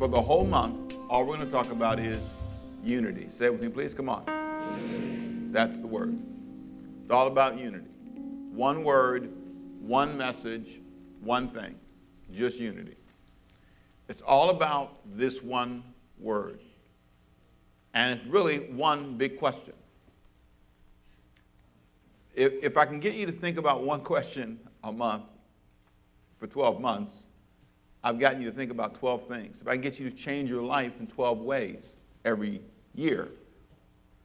for the whole month, all we're going to talk about is unity. Say it with me, please. Come on. Unity. That's the word. It's all about unity. One word, one message, one thing. Just unity. It's all about this one word. And it's really one big question. If I can get you to think about one question a month for 12 months, I've gotten you to think about 12 things. If I can get you to change your life in 12 ways every year,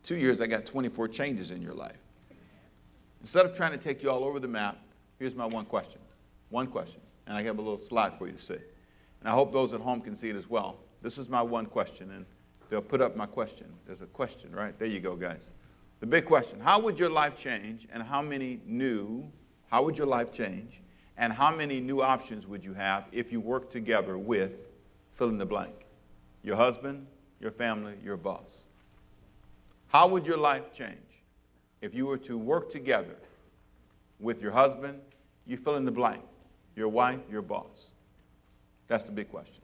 2 years, I got 24 changes in your life. Instead of trying to take you all over the map, here's my one question. One question. And I have a little slide for you to see. And I hope those at home can see it as well. This is my one question, and they'll put up my question. There's a question, right? There you go, guys. The big question: how would your life change, and how would your life change, and how many new options would you have if you worked together with fill in the blank? Your husband, your family, your boss. How would your life change if you were to work together with your husband, you fill in the blank, your wife, your boss? That's the big question.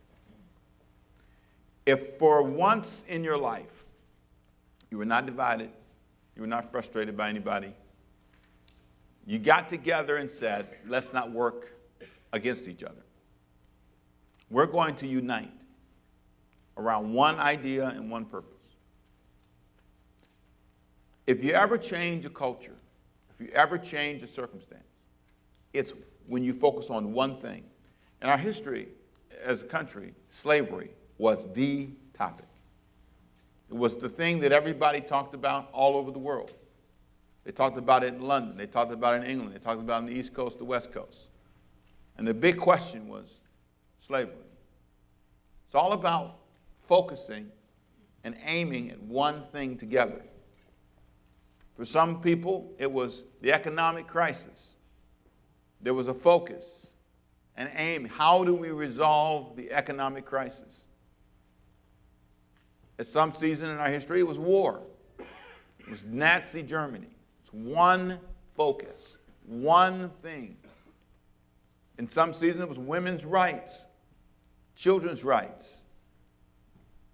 If for once in your life you were not divided, you were not frustrated by anybody, you got together and said, let's not work against each other. We're going to unite around one idea and one purpose. If you ever change a culture, if you ever change a circumstance, it's when you focus on one thing. In our history as a country, slavery was the topic. It was the thing that everybody talked about all over the world. They talked about it in London. They talked about it in England. They talked about it on the East Coast, the West Coast. And the big question was slavery. It's all about focusing and aiming at one thing together. For some people, it was the economic crisis. There was a focus, an aim. How do we resolve the economic crisis? At some season in our history, it was war. It was Nazi Germany. It's one focus, one thing. In some season, it was women's rights, children's rights.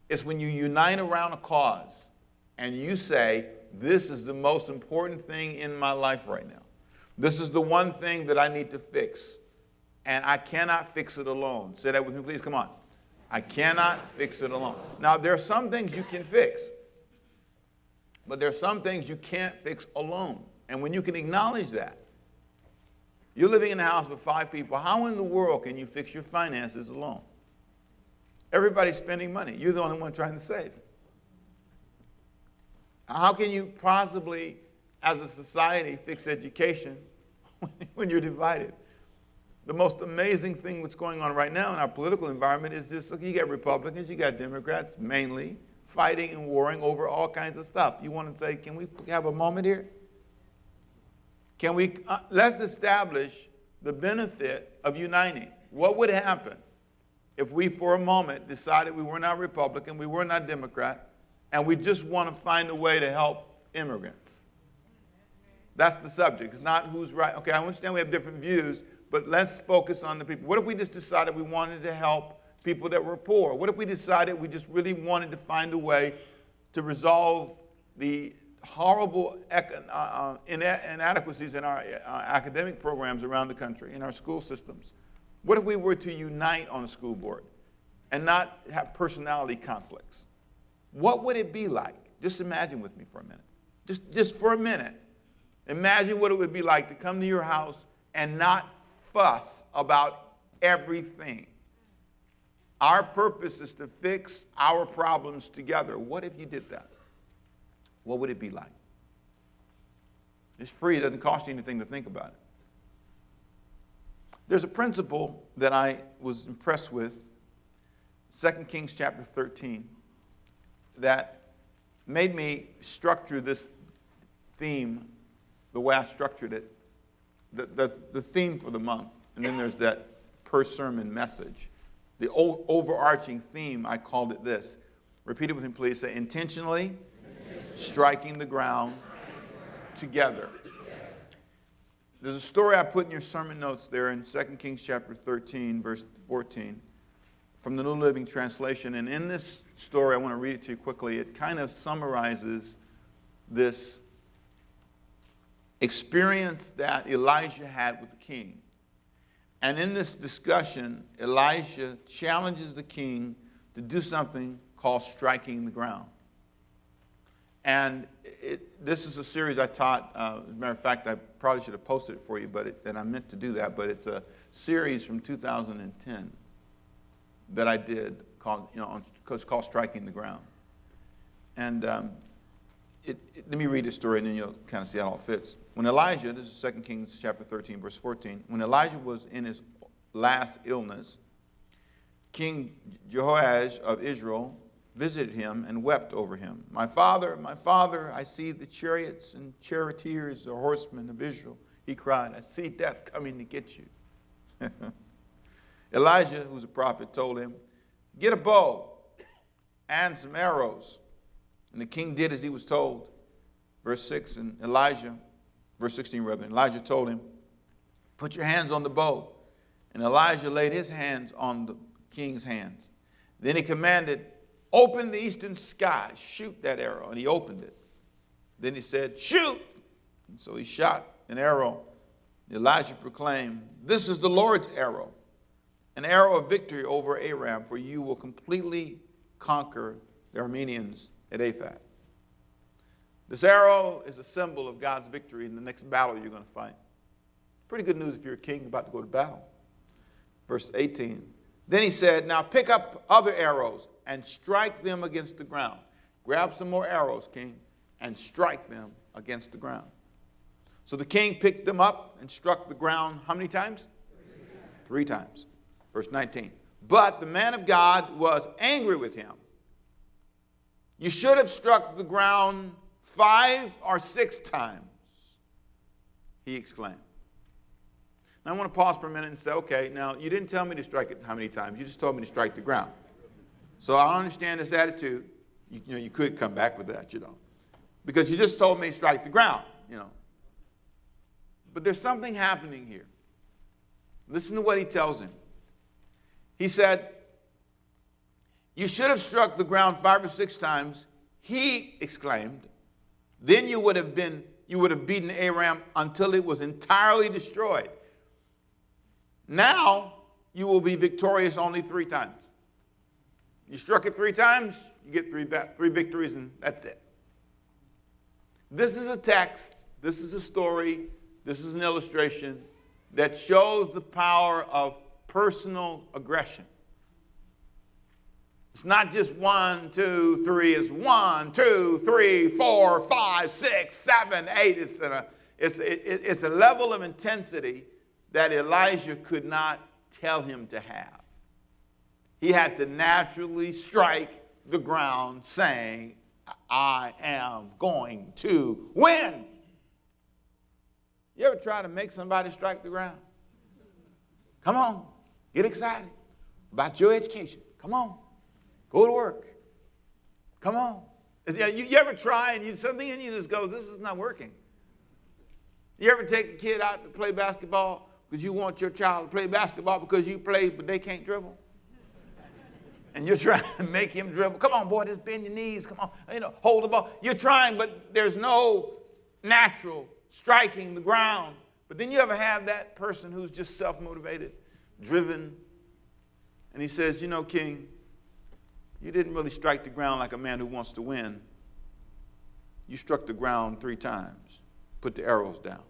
It's when you unite around a cause and you say, this is the most important thing in my life right now. This is the one thing that I need to fix, and I cannot fix it alone. Say that with me, please. Come on. I cannot fix it alone. Now, there are some things you can fix, but there are some things you can't fix alone. And when you can acknowledge that, you're living in a house with 5 people. How in the world can you fix your finances alone? Everybody's spending money. You're the only one trying to save. How can you possibly, as a society, fix education when you're divided? The most amazing thing that's going on right now in our political environment is this: look, you got Republicans, you got Democrats, mainly, fighting and warring over all kinds of stuff. You want to say, can we have a moment here? Can we, let's establish the benefit of uniting. What would happen if we, for a moment, decided we were not Republican, we were not Democrat, and we just want to find a way to help immigrants? That's the subject. It's not who's right. Okay, I understand we have different views, but let's focus on the people. What if we just decided we wanted to help people that were poor? What if we decided we just really wanted to find a way to resolve the horrible inadequacies in our academic programs around the country, in our school systems? What if we were to unite on a school board and not have personality conflicts? What would it be like? Just imagine with me for a minute. Just for a minute. Imagine what it would be like to come to your house and not fuss about everything. Our purpose is to fix our problems together. What if you did that? What would it be like? It's free. It doesn't cost you anything to think about it. There's a principle that I was impressed with, 2 Kings chapter 13, that made me structure this theme the way I structured it, the theme for the month. And then there's that per sermon message. The overarching theme, I called it this. Repeat it with me, please. Say, intentionally striking the ground together. There's a story I put in your sermon notes there in 2 Kings chapter 13, verse 14. from the New Living Translation. And in this story, I want to read it to you quickly. It kind of summarizes this experience that Elijah had with the king. And in this discussion, Elijah challenges the king to do something called striking the ground. And this is a series I taught. As a matter of fact, I probably should have posted it for you, and I meant to do that. But it's a series from 2010 that I did called, it's called Striking the Ground. And let me read the story, and then you'll kind of see how it all fits. When Elijah, this is 2 Kings chapter 13, verse 14. When Elijah was in his last illness, King Jehoash of Israel visited him and wept over him. My father, I see the chariots and charioteers, the horsemen of Israel. He cried, I see death coming to get you. Elijah, who's a prophet, told him, get a bow and some arrows. And the king did as he was told. Verse 16, Elijah told him, put your hands on the bow. And Elijah laid his hands on the king's hands. Then he commanded, open the eastern sky, shoot that arrow. And he opened it. Then he said, shoot. And so he shot an arrow. Elijah proclaimed, this is the Lord's arrow, an arrow of victory over Aram, for you will completely conquer the Arameans at Aphat. This arrow is a symbol of God's victory in the next battle you're going to fight. Pretty good news if you're a king about to go to battle. Verse 18. Then he said, now pick up other arrows and strike them against the ground. Grab some more arrows, king, and strike them against the ground. So the king picked them up and struck the ground how many times? 3 times. Verse 19. But the man of God was angry with him. You should have struck the ground 5 or 6 times, he exclaimed. Now I want to pause for a minute and say, okay, now you didn't tell me to strike it how many times. You just told me to strike the ground. So I don't understand this attitude. You could come back with that, because you just told me to strike the ground, But there's something happening here. Listen to what he tells him. He said, you should have struck the ground 5 or 6 times, he exclaimed. Then you would have beaten Aram until it was entirely destroyed. Now you will be victorious only 3 times. You struck it 3 times, you get 3 victories, and that's it. This is a text, this is a story, this is an illustration that shows the power of personal aggression. It's not just 1, 2, 3. It's 1, 2, 3, 4, 5, 6, 7, 8. It's a level of intensity that Elijah could not tell him to have. He had to naturally strike the ground saying, I am going to win. You ever try to make somebody strike the ground? Come on, get excited about your education. Come on. Go to work. Come on. You ever try and something in you just goes, this is not working. You ever take a kid out to play basketball because you want your child to play basketball because you play but they can't dribble? And you're trying to make him dribble. Come on, boy, just bend your knees. Come on, hold the ball. You're trying, but there's no natural striking the ground. But then you ever have that person who's just self-motivated, driven, and he says, King, you didn't really strike the ground like a man who wants to win. You struck the ground 3 times, put the arrows down.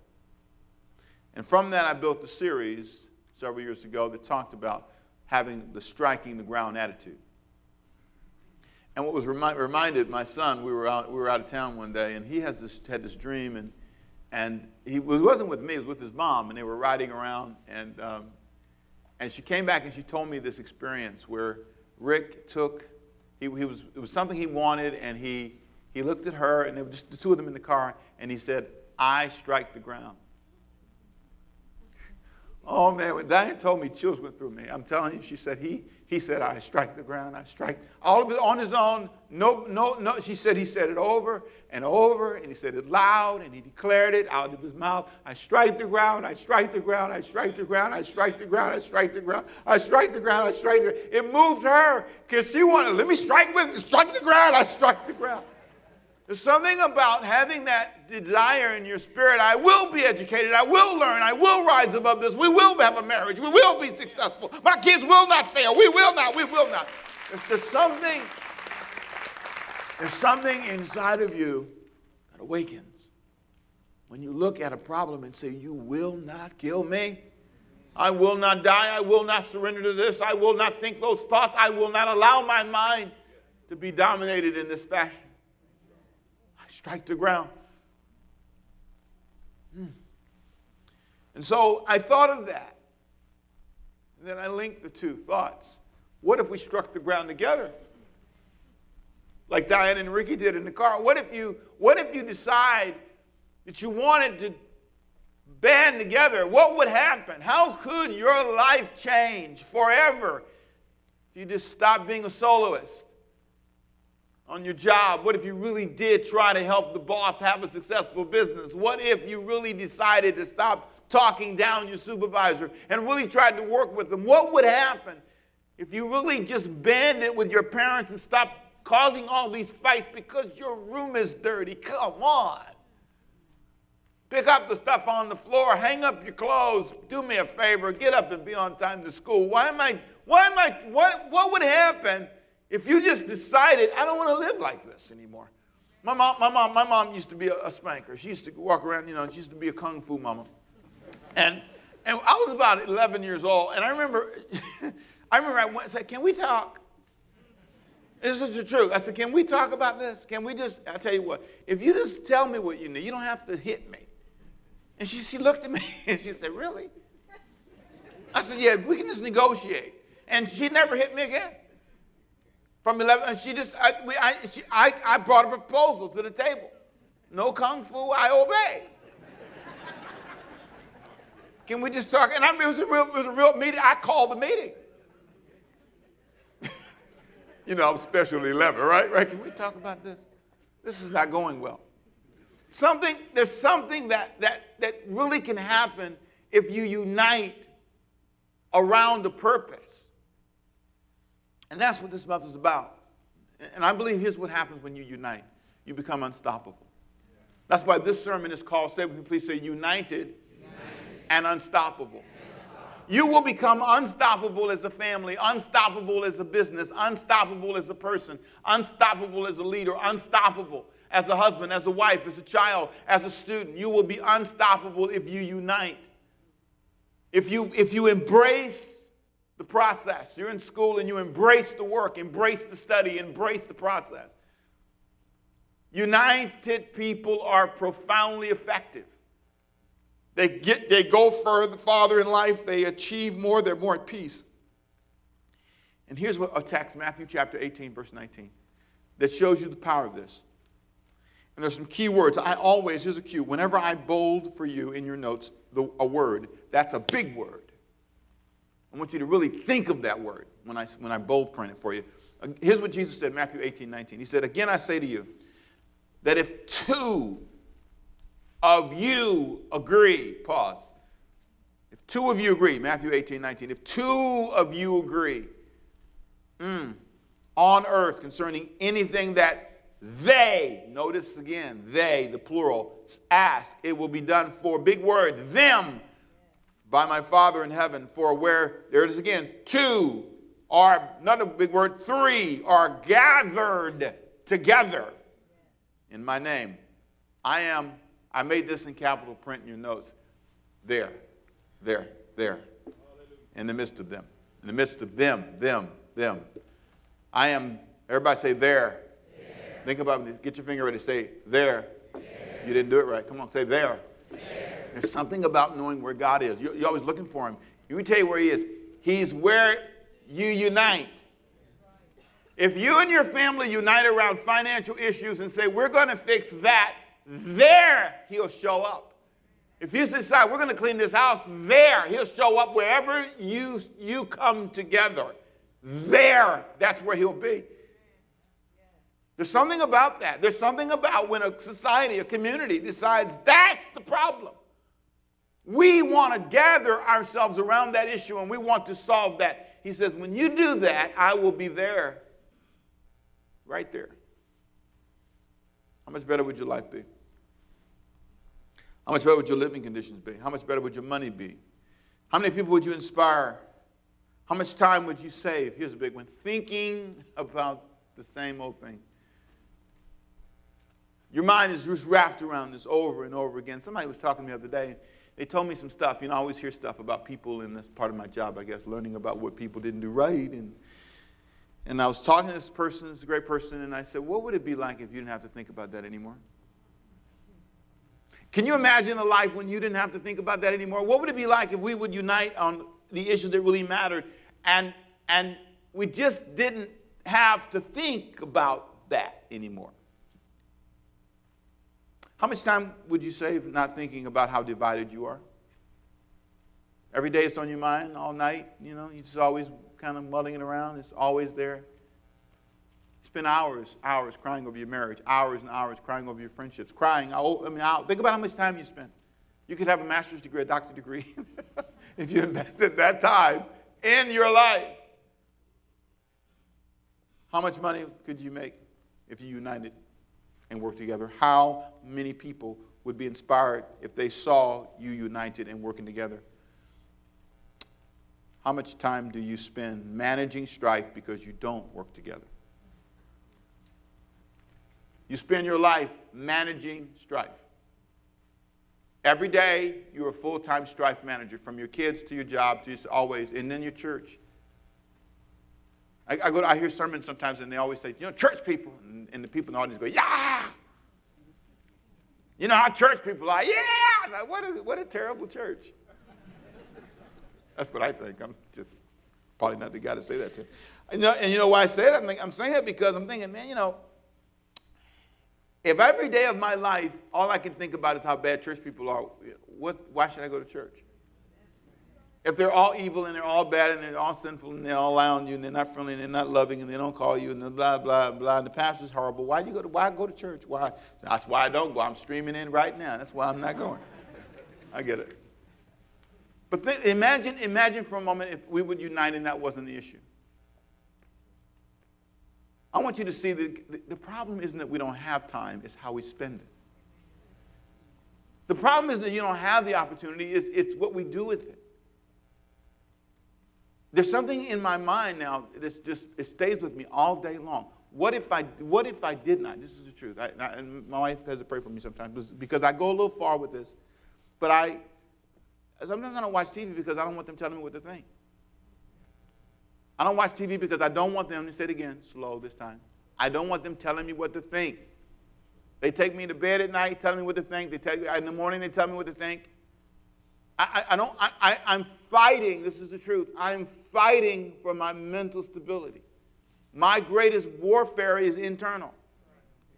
And from that, I built a series several years ago that talked about having the striking the ground attitude. And what was reminded my son, we were out of town one day, and he had this dream, and it wasn't with me, it was with his mom, and they were riding around, and she came back and she told me this experience where Rick it was something he wanted, and he looked at her, and it was just the 2 of them in the car, and he said, I strike the ground. Oh, man, when Diane told me, chills went through me. I'm telling you, she said, he said, I strike the ground, I strike. All of it on his own. No. She said he said it over and over, and he said it loud, and he declared it out of his mouth. I strike the ground, I strike the ground, I strike the ground, I strike the ground, I strike the ground, I strike the ground, I strike the ground. It moved her because she wanted, let me strike with it, strike the ground, I strike the ground. There's something about having that desire in your spirit. I will be educated. I will learn. I will rise above this. We will have a marriage. We will be successful. My kids will not fail. We will not. We will not. There's something inside of you that awakens when you look at a problem and say, you will not kill me. I will not die. I will not surrender to this. I will not think those thoughts. I will not allow my mind to be dominated in this fashion. Strike the ground. And so I thought of that. And then I linked the two thoughts. What if we struck the ground together? Like Diane and Ricky did in the car. What if you decide that you wanted to band together? What would happen? How could your life change forever if you just stopped being a soloist? On your job, what if you really did try to help the boss have a successful business? What if you really decided to stop talking down your supervisor and really tried to work with them? What would happen if you really just banded with your parents and stopped causing all these fights because your room is dirty? Come on. Pick up the stuff on the floor, hang up your clothes, do me a favor, get up and be on time to school. What would happen if you just decided, I don't want to live like this anymore? My mom used to be a spanker. She used to walk around, she used to be a kung fu mama. And I was about 11 years old, and I remember I went and said, can we talk? This is the truth. I said, can we talk about this? Can we just, I'll tell you what, if you just tell me what you need, you don't have to hit me. And she looked at me, and she said, really? I said, yeah, we can just negotiate. And she never hit me again. From 11, and I brought a proposal to the table. No kung fu, I obey. Can we just talk? And it was a real meeting. I called the meeting. I'm special 11, right? Can we talk about this? This is not going well. There's something that really can happen if you unite around a purpose. And that's what this month is about. And I believe here's what happens when you unite. You become unstoppable. That's why this sermon is called, say with me, please say, united and unstoppable. You will become unstoppable as a family, unstoppable as a business, unstoppable as a person, unstoppable as a leader, unstoppable as a husband, as a wife, as a child, as a student. You will be unstoppable if you unite. If you embrace the process. You're in school and you embrace the work, embrace the study, embrace the process. United people are profoundly effective. They go farther in life, they achieve more, they're more at peace. And here's what a text, Matthew chapter 18, verse 19, that shows you the power of this. And there's some key words. Here's a cue. Whenever I bold for you in your notes a word, that's a big word. I want you to really think of that word when I bold print it for you. Here's what Jesus said, Matthew 18, 19. He said, again, I say to you, that if two of you agree, pause. If two of you agree, Matthew 18, 19. If two of you agree on earth concerning anything that they, notice again, they, the plural, ask, it will be done for, big word, them, by my Father in heaven. For where, there it is again, two are, another big word, three are gathered together in my name. I made this in capital print in your notes. There. In the midst of them. In the midst of them. I am, everybody say there. Think about it. Get your finger ready. Say there. You didn't do it right. Come on, say there. There's something about knowing where God is. You're always looking for him. Let me tell you where he is. He's where you unite. If you and your family unite around financial issues and say, we're going to fix that, there he'll show up. If you decide we're going to clean this house, there, he'll show up wherever you come together. There, that's where he'll be. There's something about that. There's something about when a society, a community decides that's the problem. We want to gather ourselves around that issue and we want to solve that. He says, when you do that, I will be there. Right there. How much better would your life be? How much better would your living conditions be? How much better would your money be? How many people would you inspire? How much time would you save? Here's a big one. Thinking about the same old thing. Your mind is just wrapped around this over and over again. Somebody was talking to me the other day. They told me some stuff. You know, I always hear stuff about people, and that's part of my job, I guess, learning about what people didn't do right. And I was talking to this person, this great person, and I said, what would it be like if you didn't have to think about that anymore? Can you imagine a life when you didn't have to think about that anymore? What would it be like if we would unite on the issues that really mattered and we just didn't have to think about that anymore? How much time would you save not thinking about how divided you are? Every day it's on your mind, all night, you know, you're just always kind of mulling it around. It's always there. You spend hours crying over your marriage, hours and hours crying over your friendships, crying. Think about how much time you spend. You could have a master's degree, a doctorate degree, if you invested that time in your life. How much money could you make if you united and worked together? How many people would be inspired if they saw you united and working together? How much time do you spend managing strife because you don't work together? You spend your life managing strife. Every day, you're a full-time strife manager, from your kids to your job to always, and then your church. I hear sermons sometimes, and they always say, you know, church people, and the people in the audience go, yeah! You know how church people are, yeah! Like, what a terrible church. That's what I think. I'm just probably not the guy to say that to. And you know why I say that? I'm saying it because I'm thinking, man, you know, if every day of my life, all I can think about is how bad church people are, why should I go to church? If they're all evil and they're all bad and they're all sinful and they're all on you and they're not friendly and they're not loving and they don't call you and blah, blah, blah, and the pastor's horrible, why go to church? Why? That's why I don't go. I'm streaming in right now. That's why I'm not going. I get it. But imagine for a moment if we would unite and that wasn't the issue. I want you to see that the problem isn't that we don't have time, it's how we spend it. The problem isn't that you don't have the opportunity, it's what we do with it. There's something in my mind now it stays with me all day long. What if I did not? This is the truth. And my wife has to pray for me sometimes because I go a little far with this. But I'm not going to watch TV because I don't want them telling me what to think. I don't watch TV because I don't want them, to say it again, slow this time. I don't want them telling me what to think. They take me to bed at night telling me what to think. In the morning they tell me what to think. I'm fighting, this is the truth, I'm fighting for my mental stability. My greatest warfare is internal.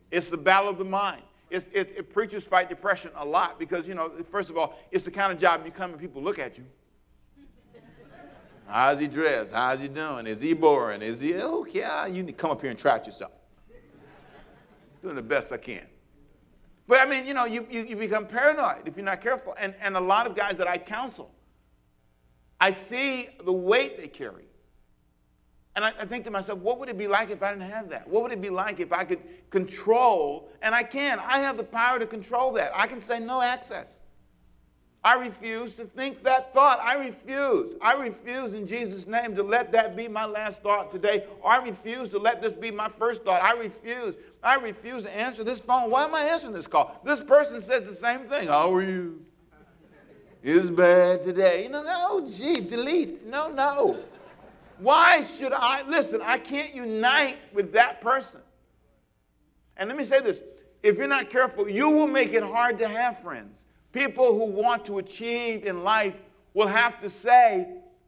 It's the battle of the mind. Preachers fight depression a lot because, you know, first of all, it's the kind of job you come and people look at you. How's he dressed? How's he doing? Is he boring? Is he, oh, yeah, you need to come up here and track yourself. Doing the best I can. But I mean, you know, you become paranoid if you're not careful. And a lot of guys that I counsel, I see the weight they carry. And I think to myself, what would it be like if I didn't have that? What would it be like if I could control, and I can. I have the power to control that. I can say no access. I refuse to think that thought. I refuse in Jesus' name to let that be my last thought today. Or I refuse to let this be my first thought. I refuse to answer this phone. Why am I answering this call? This person says the same thing. How are you? It's bad today. You know, oh, gee, delete. No. Why should I? Listen, I can't unite with that person. And let me say this. If you're not careful, you will make it hard to have friends. People who want to achieve in life will have to say,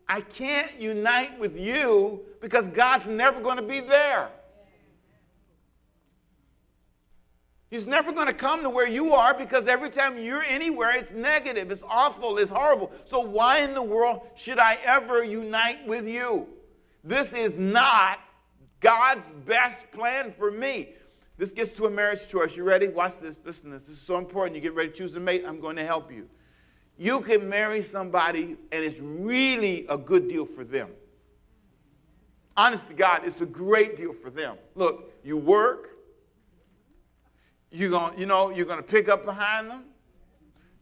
I can't unite with you because God's never going to be there. He's never going to come to where you are because every time you're anywhere, it's negative, it's awful, it's horrible. So why in the world should I ever unite with you? This is not God's best plan for me. This gets to a marriage choice. You ready? Watch this. Listen to this. This is so important. You get ready to choose a mate. I'm going to help you. You can marry somebody, and it's really a good deal for them. Honest to God, it's a great deal for them. Look, you work. You're gonna pick up behind them.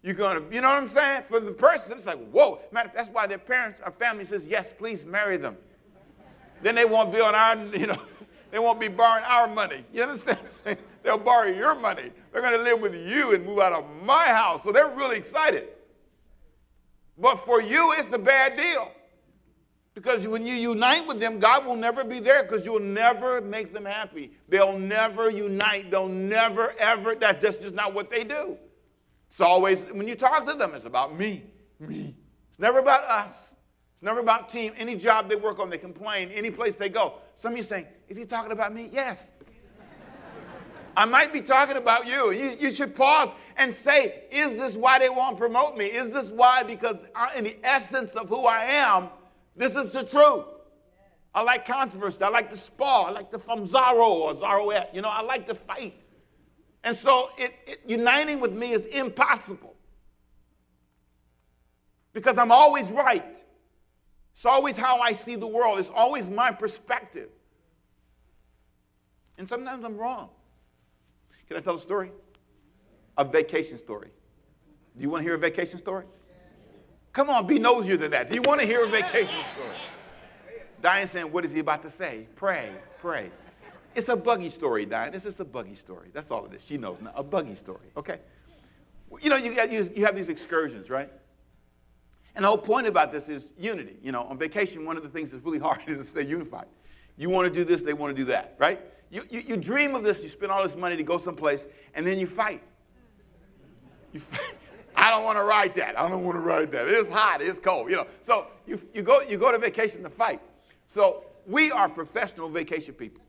You're gonna, you know what I'm saying? For the person, it's like, whoa. Matter, that's why their parents or family says, yes, please marry them. Then they won't be on our, they won't be borrowing our money. You understand? They'll borrow your money. They're gonna live with you and move out of my house. So they're really excited. But for you, it's a bad deal. Because when you unite with them, God will never be there because you'll never make them happy. They'll never unite. They'll never, ever. That's just not what they do. It's always, when you talk to them, it's about me. It's never about us. It's never about team. Any job they work on, they complain. Any place they go. Some of you saying, is he talking about me? Yes. I might be talking about you. You should pause and say, is this why they won't promote me? Is this why? Because in the essence of who I am, this is the truth. I like controversy. I like to spar. I like to famzaro or zaroet. I like to fight. And so uniting with me is impossible. Because I'm always right. It's always how I see the world. It's always my perspective. And sometimes I'm wrong. Can I tell a story? A vacation story. Do you want to hear a vacation story? Come on, be nosier than that. Do you want to hear a vacation story? Diane's saying, what is he about to say? Pray. It's a buggy story, Diane. It's just a buggy story. That's all it is. She knows now. A buggy story, okay? You have these excursions, right? And the whole point about this is unity. On vacation, one of the things that's really hard is to stay unified. You want to do this, they want to do that, right? You dream of this, you spend all this money to go someplace, and then you fight. I don't want to ride that. I don't want to ride that. It's hot. It's cold. So you go to vacation to fight. So we are professional vacation people.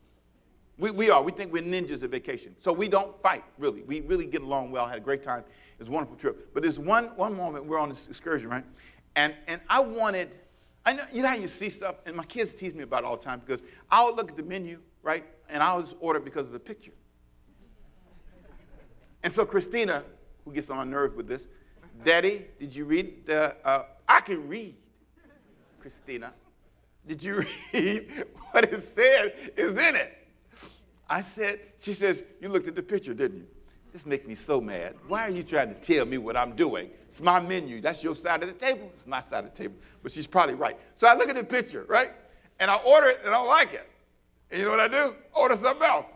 We are. We think we're ninjas at vacation. So we don't fight, really. We really get along well. Had a great time. It was a wonderful trip. But there's one moment we're on this excursion, right? And I know how you see stuff, and my kids tease me about it all the time because I'll look at the menu, right? And I'll just order because of the picture. And so Christina, who gets on my nerves with this, Daddy, did you read I can read, Christina. Did you read what it said is in it? She says, you looked at the picture, didn't you? This makes me so mad. Why are you trying to tell me what I'm doing? It's my menu. That's your side of the table. It's my side of the table. But she's probably right. So I look at the picture, right? And I order it and I don't like it. And you know what I do? Order something else.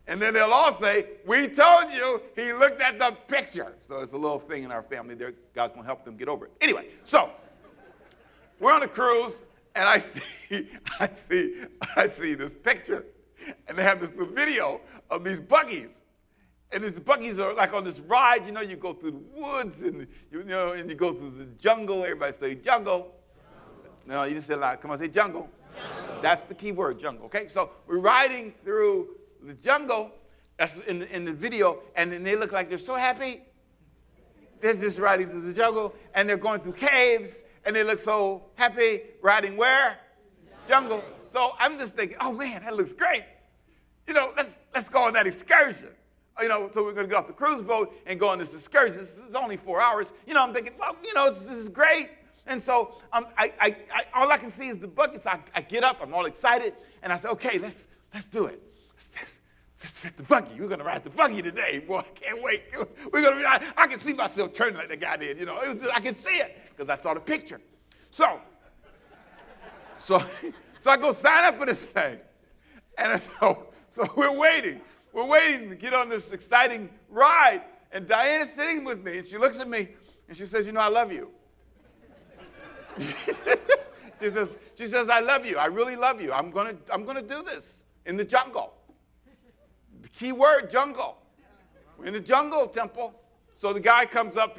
And then they'll all say, we told you he looked at the picture. So it's a little thing in our family there. God's going to help them get over it. Anyway, so we're on a cruise, and I see this picture, and they have this little video of these buggies. And these buggies are like on this ride. You go through the woods, and you go through the jungle. Everybody say jungle. No, you just say like, come on, say jungle. That's the key word, jungle, okay? So we're riding through the jungle, that's in the video, and then they look like they're so happy. They're just riding through the jungle, and they're going through caves, and they look so happy riding where? Jungle. So I'm just thinking, oh man, that looks great. Let's go on that excursion. So we're going to get off the cruise boat and go on this excursion. This is only 4 hours. I'm thinking, well, this is great. And so all I can see is the buckets. I get up, I'm all excited, and I say, okay, let's do it. Let's hit the buggy. We're going to ride the buggy today. Boy, I can't wait. I can see myself turning like the guy did. I can see it because I saw the picture. So I go sign up for this thing. And so we're waiting. We're waiting to get on this exciting ride. And Diane is sitting with me, and she looks at me, and she says, I love you. She says, I love you. I really love you. I'm gonna do this in the jungle. The key word, jungle. We're in the jungle, Temple. So the guy comes up,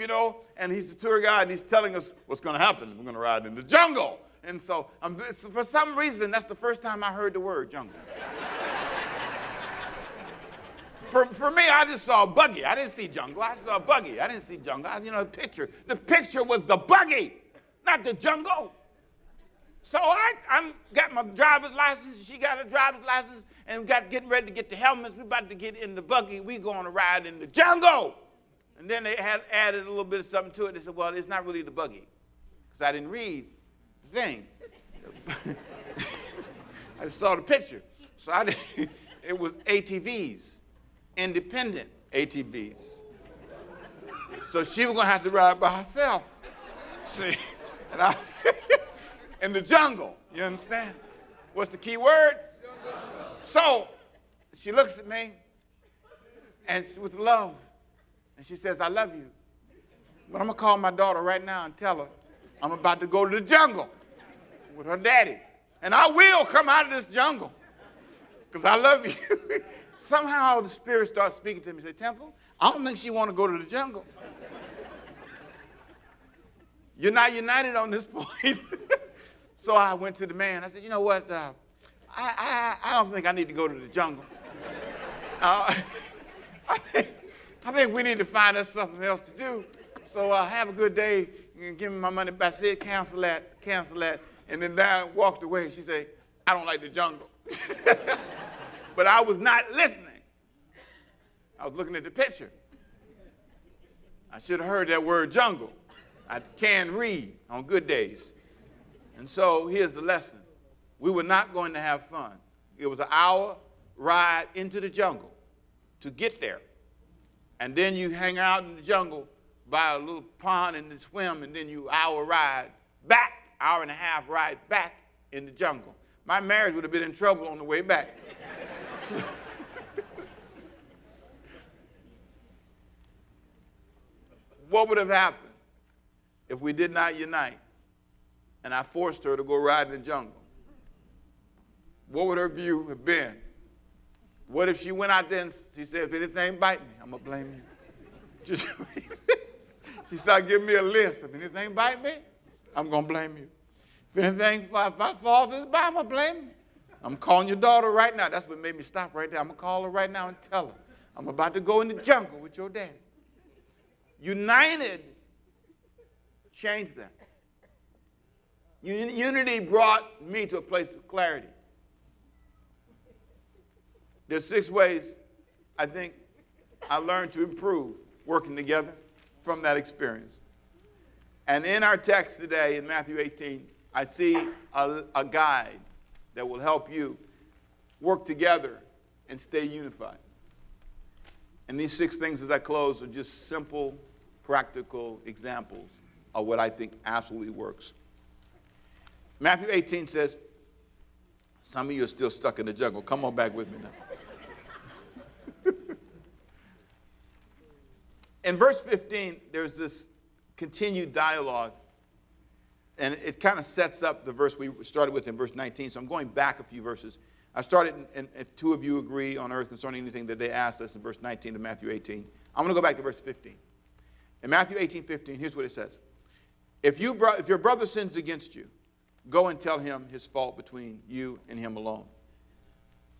and he's the tour guide, and he's telling us what's going to happen. We're going to ride in the jungle. And so for some reason, that's the first time I heard the word jungle. For me, I just saw a buggy. I didn't see jungle. I saw a buggy. I didn't see jungle. The picture. The picture was the buggy, not the jungle. So I got my driver's license. She got a driver's license, and getting ready to get the helmets. We about to get in the buggy. We going to ride in the jungle. And then they had added a little bit of something to it. They said, well, it's not really the buggy, because I didn't read the thing. I just saw the picture. So it was ATVs, independent ATVs. So she was going to have to ride by herself. See? And I, in the jungle, you understand? What's the key word? So she looks at me, and with love, and she says, I love you. But I'm going to call my daughter right now and tell her I'm about to go to the jungle with her daddy. And I will come out of this jungle because I love you. Somehow the Spirit starts speaking to me. Say, Temple, I don't think she want to go to the jungle. You're not united on this point. So I went to the man. I said, you know what? I don't think I need to go to the jungle. I think we need to find us something else to do. So have a good day. Give me my money back. I said, cancel that. And then Diane walked away. She said, I don't like the jungle. But I was not listening. I was looking at the picture. I should have heard that word jungle. I can read on good days. And so here's the lesson. We were not going to have fun. It was an hour ride into the jungle to get there. And then you hang out in the jungle by a little pond and then swim, and then you hour ride back, hour and a half ride back in the jungle. My marriage would have been in trouble on the way back. What would have happened if we did not unite and I forced her to go ride in the jungle? What would her view have been? What if she went out there and she said, if anything bite me, I'm going to blame you? She started giving me a list. If anything bite me, I'm going to blame you. If anything, if I fall this by, I'm going to blame you. I'm calling your daughter right now. That's what made me stop right there. I'm going to call her right now and tell her, I'm about to go in the jungle with your daddy. United changed that. Unity brought me to a place of clarity. There's 6 ways I think I learned to improve working together from that experience. And in our text today, in Matthew 18, I see a guide that will help you work together and stay unified. And these 6 things as I close are just simple, practical examples of what I think absolutely works. Matthew 18 says, some of you are still stuck in the jungle. Come on back with me now. In verse 15, there's this continued dialogue, and it kind of sets up the verse we started with in verse 19. So I'm going back a few verses. I started, and if 2 of you agree on earth concerning anything that they asked us in verse 19 to Matthew 18, I'm going to go back to verse 15. In Matthew 18:15, here's what it says. If your brother sins against you, go and tell him his fault between you and him alone.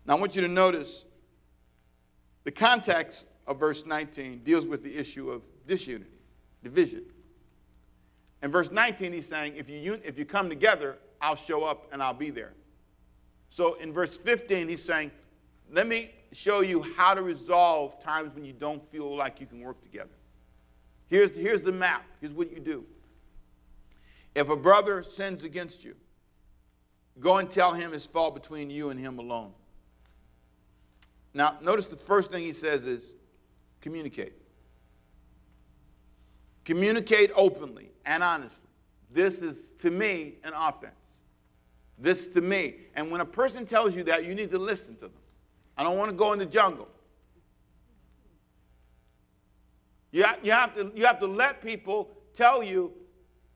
Now I want you to notice the context of verse 19 deals with the issue of disunity, division. In verse 19, he's saying, if you come together, I'll show up and I'll be there. So in verse 15, he's saying, let me show you how to resolve times when you don't feel like you can work together. Here's the map. Here's what you do. If a brother sins against you, go and tell him his fault between you and him alone. Now, notice the first thing he says is communicate. Communicate openly and honestly. This is, to me, an offense. This to me. And when a person tells you that, you need to listen to them. I don't want to go in the jungle. You have to let people tell you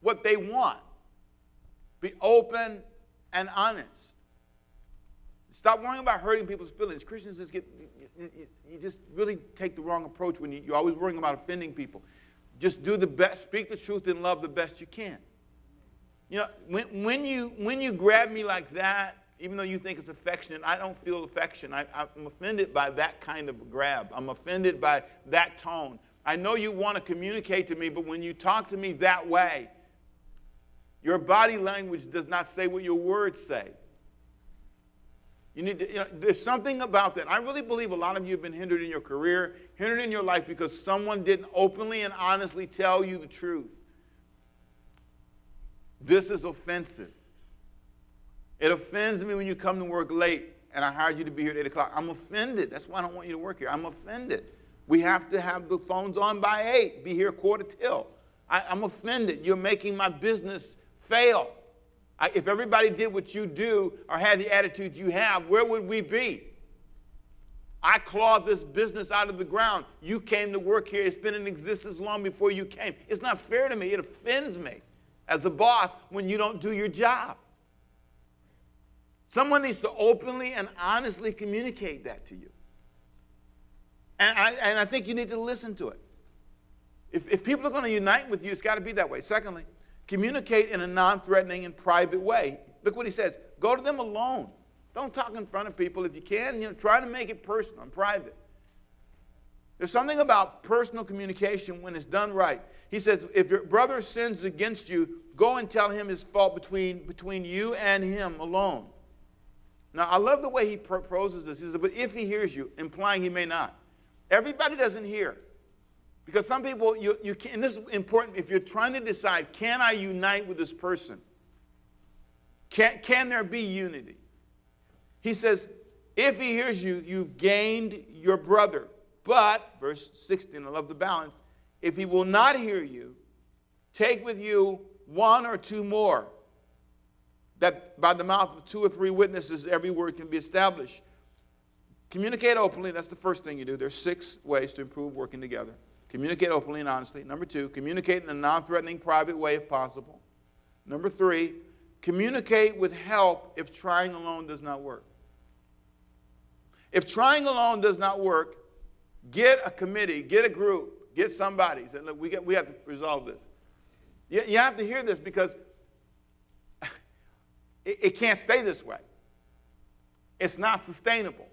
what they want. Be open and honest. Stop worrying about hurting people's feelings. Christians you just really take the wrong approach when you're always worrying about offending people. Just do the best, speak the truth in love the best you can. You know, when you grab me like that even though you think it's affectionate, I don't feel affection. I'm offended by that kind of grab. I'm offended by that tone. I know you want to communicate to me, but when you talk to me that way, your body language does not say what your words say. You need to, there's something about that. I really believe a lot of you have been hindered in your career, hindered in your life because someone didn't openly and honestly tell you the truth. This is offensive. It offends me when you come to work late and I hired you to be here at 8 o'clock. I'm offended. That's why I don't want you to work here. I'm offended. We have to have the phones on by 8. Be here 7:45. I'm offended. You're making my business fail. If everybody did what you do or had the attitude you have, where would we be? I clawed this business out of the ground. You came to work here. It's been in existence long before you came. It's not fair to me. It offends me as a boss when you don't do your job. Someone needs to openly and honestly communicate that to you. And I think you need to listen to it. If people are going to unite with you, it's got to be that way. Secondly, communicate in a non-threatening and private way. Look what he says. Go to them alone. Don't talk in front of people. If you can, try to make it personal and private. There's something about personal communication when it's done right. He says, if your brother sins against you, go and tell him his fault between you and him alone. Now, I love the way he proposes this. He says, but if he hears you, implying he may not. Everybody doesn't hear. Because some people, you can, and this is important, if you're trying to decide, can I unite with this person? Can there be unity? He says, if he hears you, you've gained your brother. But, verse 16, I love the balance, if he will not hear you, take with you 1 or 2 more, that by the mouth of 2 or 3 witnesses every word can be established. Communicate openly. That's the first thing you do. There's 6 ways to improve working together. Communicate openly and honestly. Number 2, communicate in a non-threatening, private way if possible. Number 3, communicate with help if trying alone does not work. If trying alone does not work, get a committee, get a group, get somebody. Say, look, we have to resolve this. You have to hear this because it can't stay this way. It's not sustainable.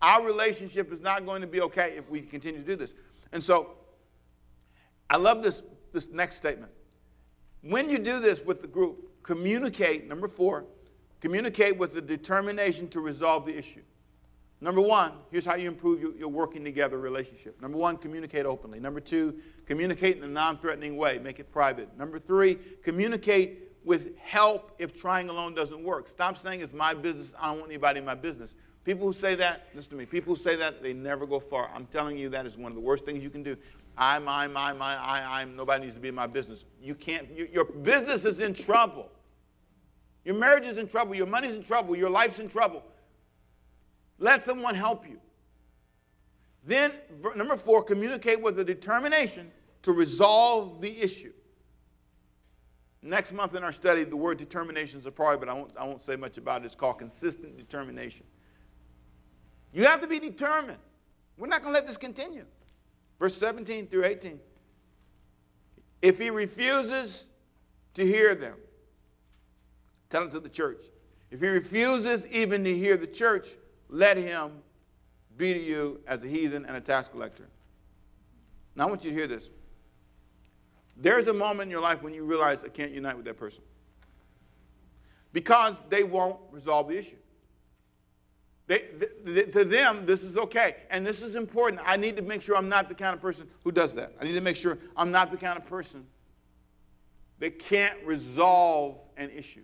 Our relationship is not going to be okay if we continue to do this. And so, I love this next statement. When you do this with the group, communicate, number 4, communicate with the determination to resolve the issue. Number 1, here's how you improve your working together relationship. Number 1, communicate openly. Number 2, communicate in a non-threatening way. Make it private. Number 3, communicate with help if trying alone doesn't work. Stop saying it's my business. I don't want anybody in my business. People who say that, listen to me, people who say that, they never go far. I'm telling you that is one of the worst things you can do. Nobody needs to be in my business. You can't, your business is in trouble. Your marriage is in trouble. Your money's in trouble. Your life's in trouble. Let someone help you. Then, number 4, communicate with a determination to resolve the issue. Next month in our study, the word determination is a priority, but I won't say much about it. It's called consistent determination. You have to be determined. We're not going to let this continue. Verse 17 through 18. If he refuses to hear them, tell it to the church. If he refuses even to hear the church, let him be to you as a heathen and a tax collector. Now I want you to hear this. There's a moment in your life when you realize I can't unite with that person. Because they won't resolve the issue. To them, this is okay. And this is important. I need to make sure I'm not the kind of person who does that. I need to make sure I'm not the kind of person that can't resolve an issue.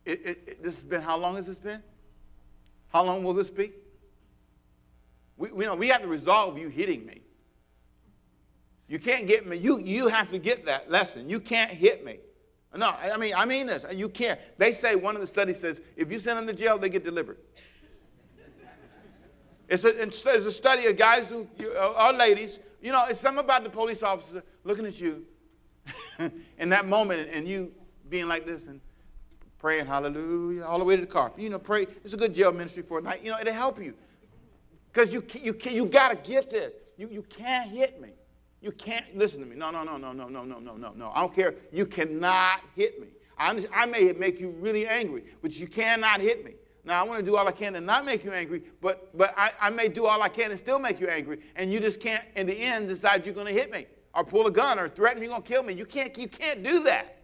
This has been, how long has this been? How long will this be? We have to resolve you hitting me. You can't get me. You have to get that lesson. You can't hit me. No, I mean this. You can't. They say, one of the studies says, if you send them to jail, they get delivered. It's a study of guys or ladies. It's something about the police officer looking at you in that moment and you being like this and praying hallelujah all the way to the car. Pray. It's a good jail ministry for a night. It'll help you. Because you got to get this. You can't hit me. You can't listen to me. No. I don't care. You cannot hit me. I may make you really angry, but you cannot hit me. Now, I want to do all I can to not make you angry, but I may do all I can and still make you angry, and you just can't, in the end, decide you're going to hit me or pull a gun or threaten you're going to kill me. You can't do that.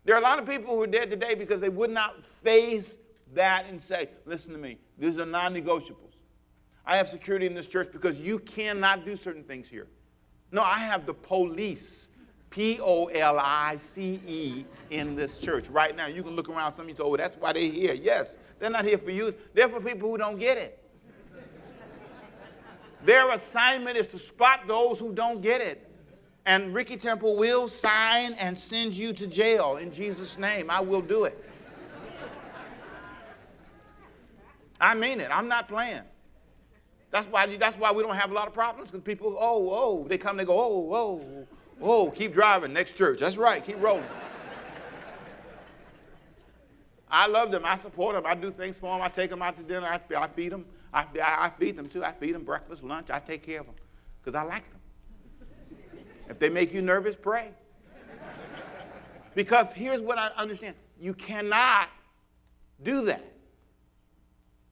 There are a lot of people who are dead today because they would not face that and say, listen to me, these are non-negotiables. I have security in this church because you cannot do certain things here. No, I have the police, Police, in this church right now. You can look around, some of you say, oh, that's why they're here. Yes, they're not here for you. They're for people who don't get it. Their assignment is to spot those who don't get it. And Ricky Temple will sign and send you to jail in Jesus' name. I will do it. I mean it. I'm not playing. That's why we don't have a lot of problems, because people, they come, they go, keep driving, next church. That's right, keep rolling. I love them. I support them. I do things for them. I take them out to dinner. I feed them. I feed them too. I feed them breakfast, lunch. I take care of them because I like them. If they make you nervous, pray. Because here's what I understand. You cannot do that.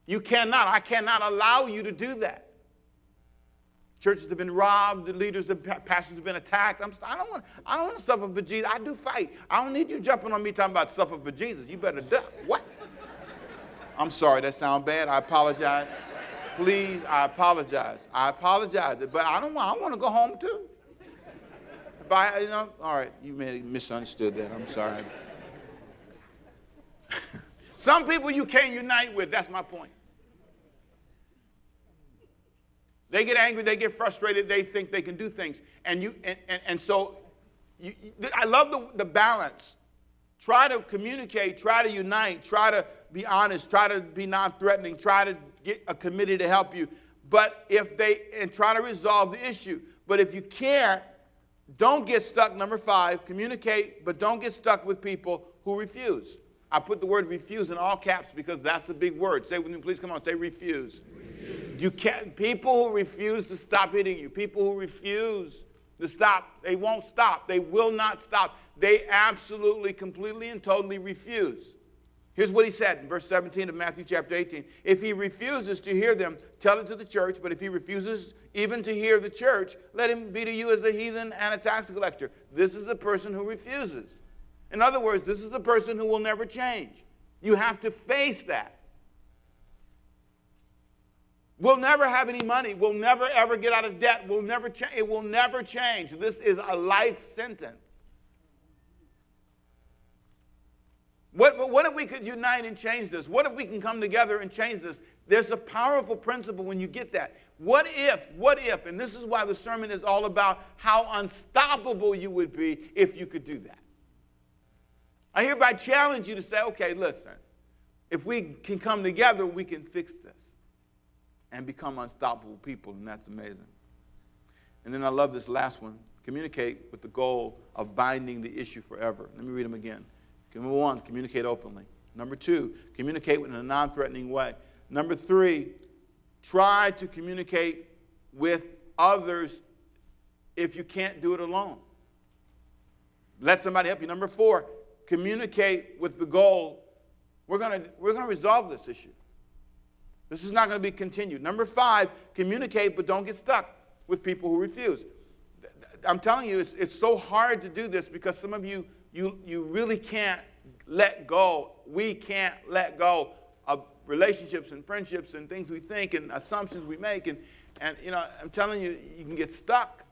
You cannot. I cannot allow you to do that. Churches have been robbed. The leaders, the pastors have been attacked. I don't want to suffer for Jesus. I do fight. I don't need you jumping on me talking about suffer for Jesus. You better duck. What? I'm sorry. That sounds bad. I apologize. Please, I apologize. But I want to go home too. All right, you may have misunderstood that. I'm sorry. Some people you can't unite with. That's my point. They get angry, they get frustrated, they think they can do things. So I love the balance. Try to communicate, try to unite, try to be honest, try to be non-threatening, try to get a committee to help you. And try to resolve the issue. But if you can't, don't get stuck. Number 5, communicate, but don't get stuck with people who refuse. I put the word refuse in all caps because that's a big word. Say with me, please. Come on, say refuse. You can't. People who refuse to stop hitting you, people who refuse to stop, they won't stop. They will not stop. They absolutely, completely, and totally refuse. Here's what he said in verse 17 of Matthew chapter 18. If he refuses to hear them, tell it to the church. But if he refuses even to hear the church, let him be to you as a heathen and a tax collector. This is a person who refuses. In other words, this is a person who will never change. You have to face that. We'll never have any money. We'll never, ever get out of debt. We'll never change. It will never change. This is a life sentence. What if we could unite and change this? What if we can come together and change this? There's a powerful principle when you get that. What if, and this is why the sermon is all about how unstoppable you would be if you could do that. I hereby challenge you to say, okay, listen, if we can come together, we can fix this and become unstoppable people, and that's amazing. And then I love this last one. Communicate with the goal of binding the issue forever. Let me read them again. Number 1, communicate openly. Number 2, communicate in a non-threatening way. Number 3, try to communicate with others if you can't do it alone. Let somebody help you. Number 4, communicate with the goal. We're going to resolve this issue. This is not going to be continued. Number 5, communicate, but don't get stuck with people who refuse. I'm telling you, it's so hard to do this because some of you really can't let go. We can't let go of relationships and friendships and things we think and assumptions we make. And I'm telling you, you can get stuck.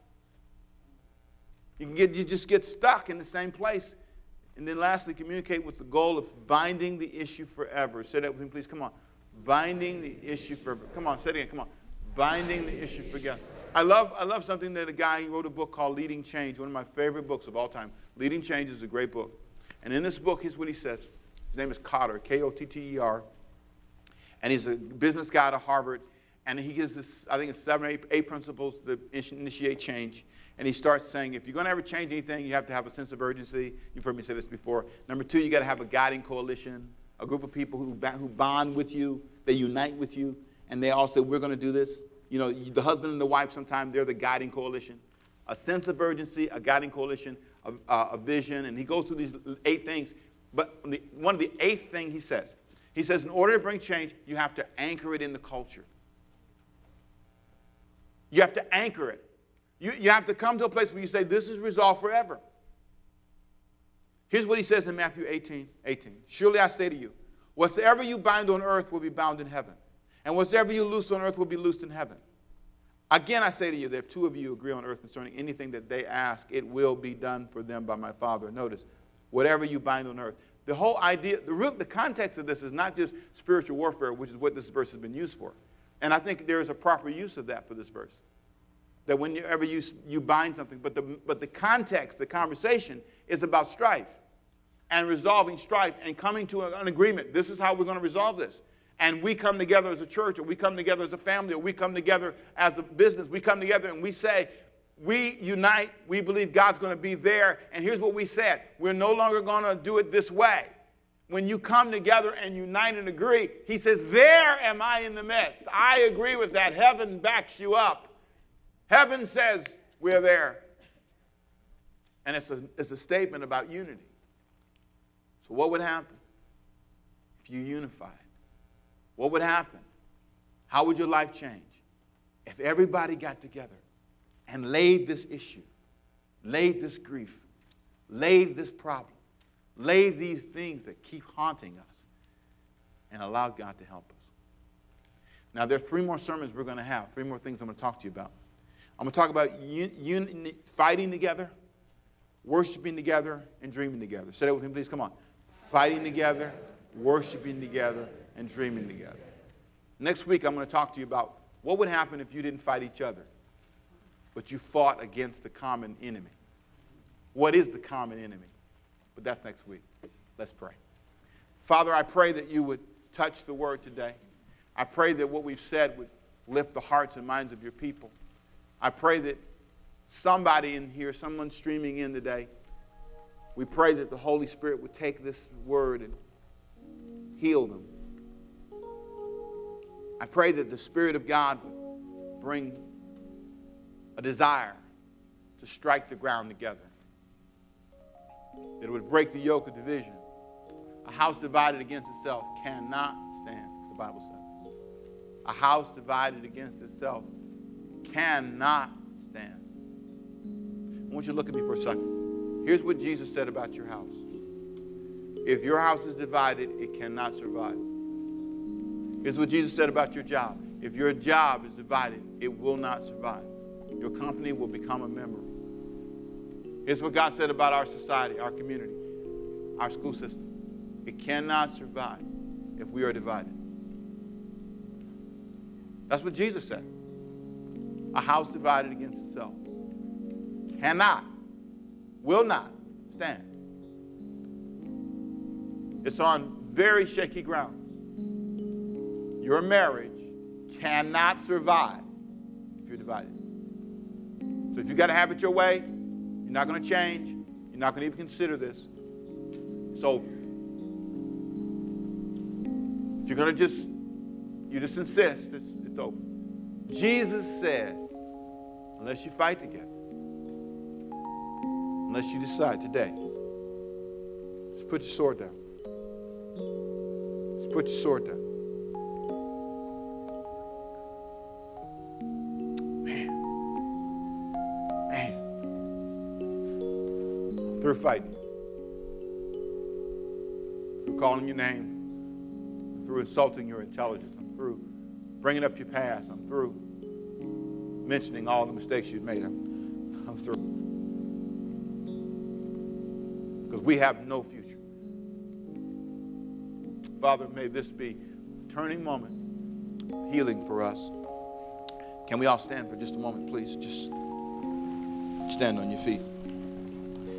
You just get stuck in the same place. And then lastly, communicate with the goal of binding the issue forever. Say that with me, please. Come on. Binding the issue forever. Come on, say it again. Come on. Binding the issue forever. I love something that a guy, he wrote a book called Leading Change, one of my favorite books of all time. Leading Change is a great book. And in this book, here's what he says. His name is Kotter, K-O-T-T-E-R. And he's a business guy at Harvard. And he gives this, I think it's 7 or 8 principles that initiate change. And he starts saying, if you're going to ever change anything, you have to have a sense of urgency. You've heard me say this before. Number 2, you got to have a guiding coalition, a group of people who bond with you, they unite with you, and they all say, we're going to do this. You know, the husband and the wife, sometimes they're the guiding coalition. A sense of urgency, a guiding coalition, a vision, and he goes through these 8 things. But one of the 8th thing he says, in order to bring change, you have to anchor it in the culture. You have to anchor it. You have to come to a place where you say, this is resolved forever. Here's what he says in Matthew 18:18. Surely I say to you, whatsoever you bind on earth will be bound in heaven, and whatsoever you loose on earth will be loosed in heaven. Again, I say to you that if 2 of you agree on earth concerning anything that they ask, it will be done for them by my Father. Notice, whatever you bind on earth. The whole idea, the context of this is not just spiritual warfare, which is what this verse has been used for. And I think there is a proper use of that for this verse. That whenever you bind something, but the context, the conversation is about strife and resolving strife and coming to an agreement. This is how we're going to resolve this. And we come together as a church, or we come together as a family, or we come together as a business. We come together and we say, we unite, we believe God's going to be there. And here's what we said. We're no longer going to do it this way. When you come together and unite and agree, he says, there am I in the midst. I agree with that. Heaven backs you up. Heaven says we're there. And it's a statement about unity. So what would happen if you unified? What would happen? How would your life change if everybody got together and laid this issue, laid this grief, laid this problem, laid these things that keep haunting us, and allowed God to help us? Now, there are 3 more sermons we're going to have, 3 more things I'm going to talk to you about. I'm going to talk about fighting together, worshiping together, and dreaming together. Say that with me, please. Come on. Fighting together, worshiping together, and dreaming together. Next week, I'm going to talk to you about what would happen if you didn't fight each other, but you fought against the common enemy. What is the common enemy? But that's next week. Let's pray. Father, I pray that you would touch the word today. I pray that what we've said would lift the hearts and minds of your people. I pray that somebody in here, someone streaming in today, we pray that the Holy Spirit would take this word and heal them. I pray that the Spirit of God would bring a desire to strike the ground together. That it would break the yoke of division. A house divided against itself cannot stand, the Bible says. A house divided against itself cannot stand. I want you to look at me for a second. Here's what Jesus said about your house. If your house is divided, it cannot survive. Here's what Jesus said about your job. If your job is divided, it will not survive. Your company will become a member. Here's what God said about our society, our community, our school system. It cannot survive if we are divided. That's what Jesus said. A house divided against itself cannot, will not stand. It's on very shaky ground. Your marriage cannot survive if you're divided. So if you got to have it your way, you're not going to change. You're not going to even consider this. So if you're going to you just insist, it's over. Jesus said, unless you fight together, unless you decide today, just put your sword down. Just put your sword down. Through fighting, through calling your name, through insulting your intelligence, I'm through bringing up your past, I'm through mentioning all the mistakes you've made, I'm through. Because we have no future. Father, may this be a turning moment, healing for us. Can we all stand for just a moment, please? Just stand on your feet.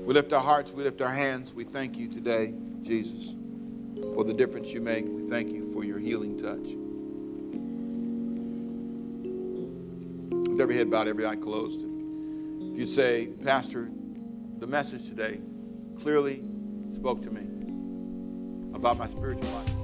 We lift our hearts, we lift our hands. We thank you today, Jesus, for the difference you make. We thank you for your healing touch. With every head bowed, every eye closed, if you'd say, Pastor, the message today clearly spoke to me about my spiritual life.